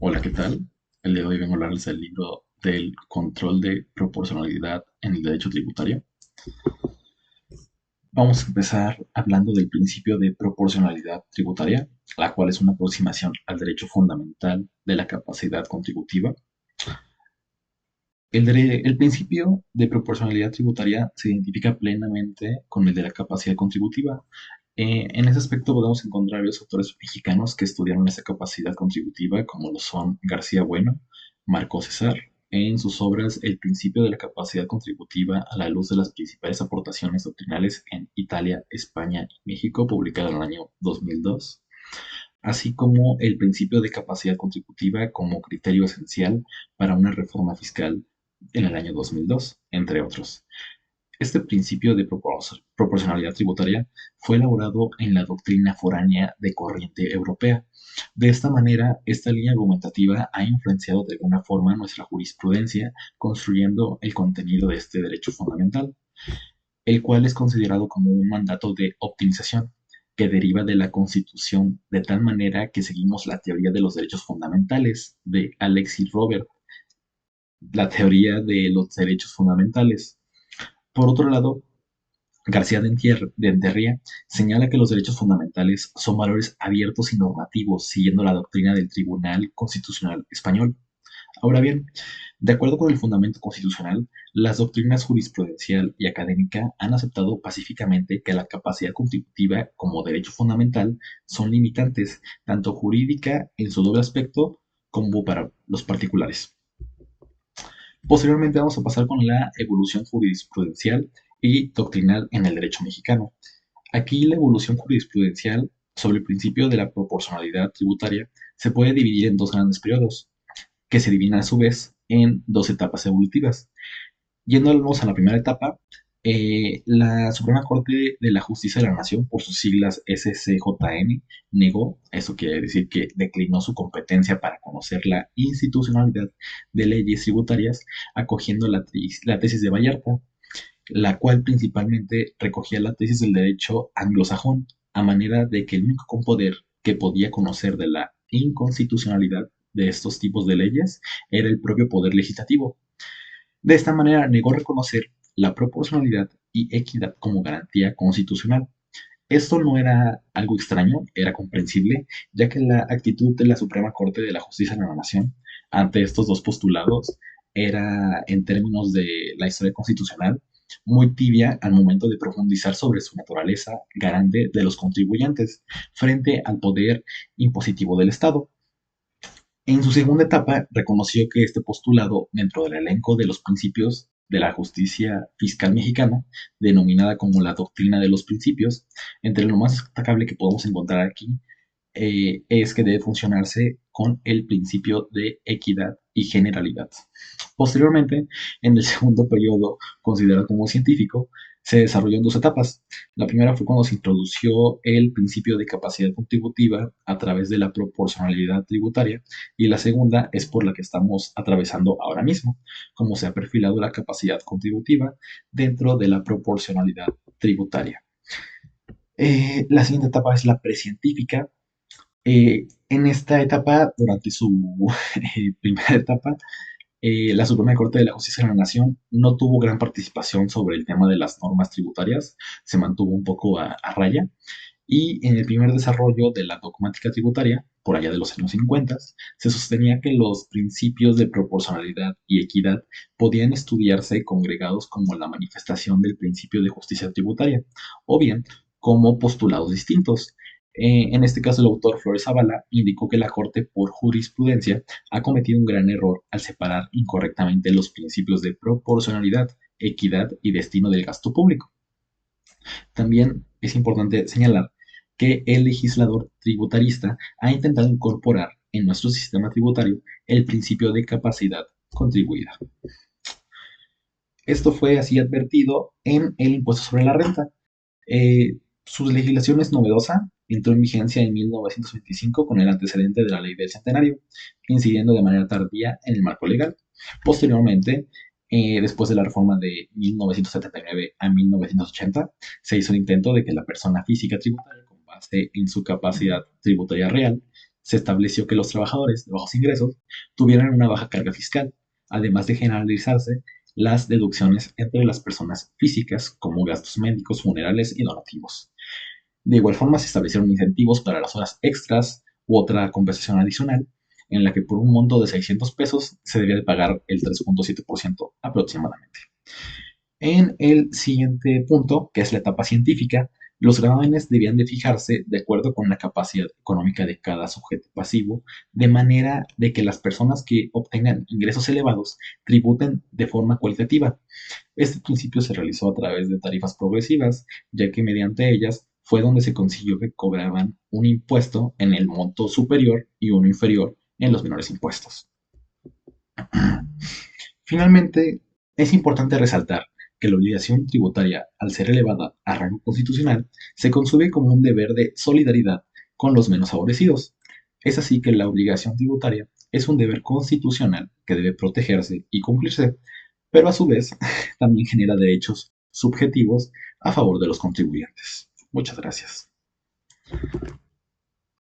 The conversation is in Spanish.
Hola, ¿qué tal? El día de hoy vengo a hablarles del libro del control de proporcionalidad en el derecho tributario. Vamos a empezar hablando del principio de proporcionalidad tributaria, la cual es una aproximación al derecho fundamental de la capacidad contributiva. El principio de proporcionalidad tributaria se identifica plenamente con el de la capacidad contributiva. En ese aspecto podemos encontrar varios autores mexicanos que estudiaron esa capacidad contributiva, como lo son García Bueno, Marco César, en sus obras El principio de la capacidad contributiva a la luz de las principales aportaciones doctrinales en Italia, España y México, publicado en el año 2002, así como el principio de capacidad contributiva como criterio esencial para una reforma fiscal en el año 2002, entre otros. Este principio de proporcionalidad tributaria fue elaborado en la doctrina foránea de corriente europea. De esta manera, esta línea argumentativa ha influenciado de alguna forma nuestra jurisprudencia, construyendo el contenido de este derecho fundamental, el cual es considerado como un mandato de optimización que deriva de la Constitución, de tal manera que seguimos la teoría de los derechos fundamentales de Alexis Robert, la teoría de los derechos fundamentales. Por otro lado, García de Enterría señala que los derechos fundamentales son valores abiertos y normativos, siguiendo la doctrina del Tribunal Constitucional Español. Ahora bien, de acuerdo con el fundamento constitucional, las doctrinas jurisprudencial y académica han aceptado pacíficamente que la capacidad contributiva como derecho fundamental son limitantes, tanto jurídica en su doble aspecto como para los particulares. Posteriormente vamos a pasar con la evolución jurisprudencial y doctrinal en el derecho mexicano. Aquí la evolución jurisprudencial sobre el principio de la proporcionalidad tributaria se puede dividir en dos grandes periodos, que se dividen a su vez en dos etapas evolutivas. Yéndonos a la primera etapa, la Suprema Corte de la Justicia de la Nación, por sus siglas SCJN, negó, eso quiere decir que declinó su competencia para conocer la institucionalidad de leyes tributarias, acogiendo la tesis de Vallarta, la cual principalmente recogía la tesis del derecho anglosajón, a manera de que el único poder que podía conocer de la inconstitucionalidad de estos tipos de leyes era el propio poder legislativo. De esta manera negó reconocer la proporcionalidad y equidad como garantía constitucional. Esto no era algo extraño, era comprensible, ya que la actitud de la Suprema Corte de la Justicia de la Nación ante estos dos postulados era, en términos de la historia constitucional, muy tibia al momento de profundizar sobre su naturaleza garante de los contribuyentes frente al poder impositivo del Estado. En su segunda etapa, reconoció que este postulado, dentro del elenco de los principios de la justicia fiscal mexicana, denominada como la doctrina de los principios, entre lo más destacable que podemos encontrar aquí es que debe funcionarse con el principio de equidad y generalidad. Posteriormente, en el segundo periodo, considerado como científico, se desarrolló en dos etapas. La primera fue cuando se introdució el principio de capacidad contributiva a través de la proporcionalidad tributaria, y la segunda es por la que estamos atravesando ahora mismo, cómo se ha perfilado la capacidad contributiva dentro de la proporcionalidad tributaria. La siguiente etapa es la precientífica. En esta etapa, durante su primera etapa, la Suprema Corte de la Justicia de la Nación no tuvo gran participación sobre el tema de las normas tributarias, se mantuvo un poco a raya, y en el primer desarrollo de la dogmática tributaria, por allá de los años 50, se sostenía que los principios de proporcionalidad y equidad podían estudiarse congregados como la manifestación del principio de justicia tributaria, o bien como postulados distintos. En este caso, el autor Flores Zavala indicó que la Corte, por jurisprudencia, ha cometido un gran error al separar incorrectamente los principios de proporcionalidad, equidad y destino del gasto público. También es importante señalar que el legislador tributarista ha intentado incorporar en nuestro sistema tributario el principio de capacidad contribuida. Esto fue así advertido en el impuesto sobre la renta. Su legislación es novedosa, entró en vigencia en 1925 con el antecedente de la ley del centenario, incidiendo de manera tardía en el marco legal. Posteriormente, después de la reforma de 1979 a 1980, se hizo el intento de que la persona física tributaria, con base en su capacidad tributaria real, se estableció que los trabajadores de bajos ingresos tuvieran una baja carga fiscal, además de generalizarse las deducciones entre las personas físicas como gastos médicos, funerales y donativos. De igual forma, se establecieron incentivos para las horas extras u otra compensación adicional, en la que por un monto de 600 pesos se debía de pagar el 3.7% aproximadamente. En el siguiente punto, que es la etapa científica, los gravámenes debían de fijarse de acuerdo con la capacidad económica de cada sujeto pasivo, de manera de que las personas que obtengan ingresos elevados tributen de forma cualitativa. Este principio se realizó a través de tarifas progresivas, ya que mediante ellas fue donde se consiguió que cobraban un impuesto en el monto superior y uno inferior en los menores impuestos. Finalmente, es importante resaltar que la obligación tributaria, al ser elevada a rango constitucional, se concibe como un deber de solidaridad con los menos favorecidos. Es así que la obligación tributaria es un deber constitucional que debe protegerse y cumplirse, pero a su vez también genera derechos subjetivos a favor de los contribuyentes. Muchas gracias.